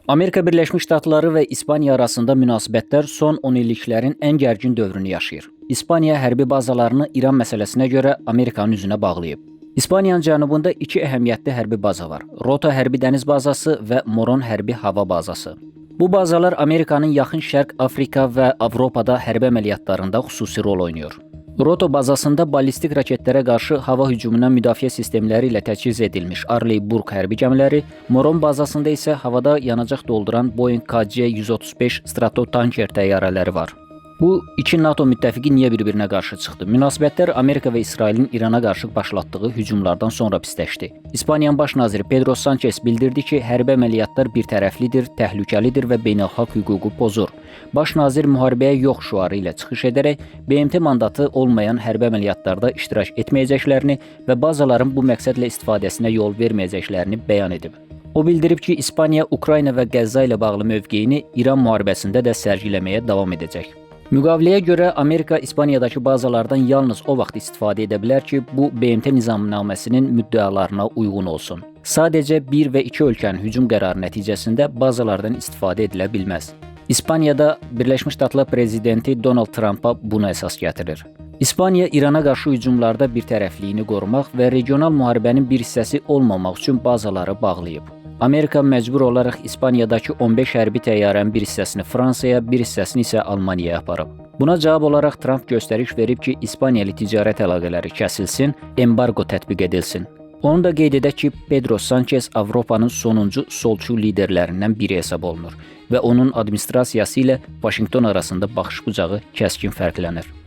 Amerika Birləşmiş Ştatları və İspaniya arasında münasibətlər son 10 illiklərin ən gərgin dövrünü yaşayır. İspaniya hərbi bazalarını İran məsələsinə görə Amerikanın üzünə bağlayıb. İspaniyanın cənubunda iki əhəmiyyətli hərbi baza var. Rota hərbi dəniz bazası və Moron hərbi hava bazası. Bu bazalar Amerikanın Yaxın Şərq, Afrika və Avropada hərbi əməliyyatlarında xüsusi rol oynayır. Roto bazasında ballistik raketlərə qarşı hava hücumundan müdafiə sistemləri ilə təchiz edilmiş Arleigh-Burke hərbi gəmiləri, Moron bazasında isə havada yanacaq dolduran Boeing KC-135 Stratotanker təyyarələri var. Bu iki NATO müttəfiqi niyə bir-birinə qarşı çıxdı? Münasibətlər Amerika və İsrailin İrana qarşı başlatdığı hücumlardan sonra pisləşdi. İspaniyanın baş naziri Pedro Sanchez bildirdi ki, hərbi əməliyyatlar birtərəflidir, təhlükəlidir və beynəlxalq hüququ pozur. Baş nazir müharibəyə yox şüarı ilə çıxış edərək BMT mandatı olmayan hərbi əməliyyatlarda iştirak etməyəcəklərini və bazaların bu məqsədlə istifadəsinə yol verməyəcəklərini bəyan edib. O bildirib ki, İspaniya Ukrayna və Qəzza ilə bağlı mövqeyini İran müharibəsində də sərgiləməyə davam edəcək. Müqaviləyə görə Amerika İspaniyadakı bazalardan yalnız o vaxt istifadə edə bilər ki, bu BMT nizamnaməsinin müddəalarına uyğun olsun. Sadəcə bir və iki ölkənin hücum qərarı nəticəsində bazalardan istifadə edilə bilməz. İspaniyada Birləşmiş Ştatlar prezidenti Donald Trumpa buna əsas gətirir. İspaniya İrana qarşı hücumlarda birtərəfliyini qorumaq və regional müharibənin bir hissəsi olmamaq üçün bazaları bağlayıb. Amerika məcbur olaraq İspaniyadakı 15 hərbi təyyarənin bir hissəsini Fransaya, bir hissəsini isə Almaniyaya aparıb. Buna cavab olaraq Trump göstəriş verib ki, İspaniya ilə ticarət əlaqələri kəsilsin, embargo tətbiq edilsin. Onu da qeyd edək ki, Pedro Sanchez Avropanın sonuncu solçu liderlərindən biri hesab olunur və onun administrasiyası ilə Vaşinqton arasında baxış bucağı kəskin fərqlənir.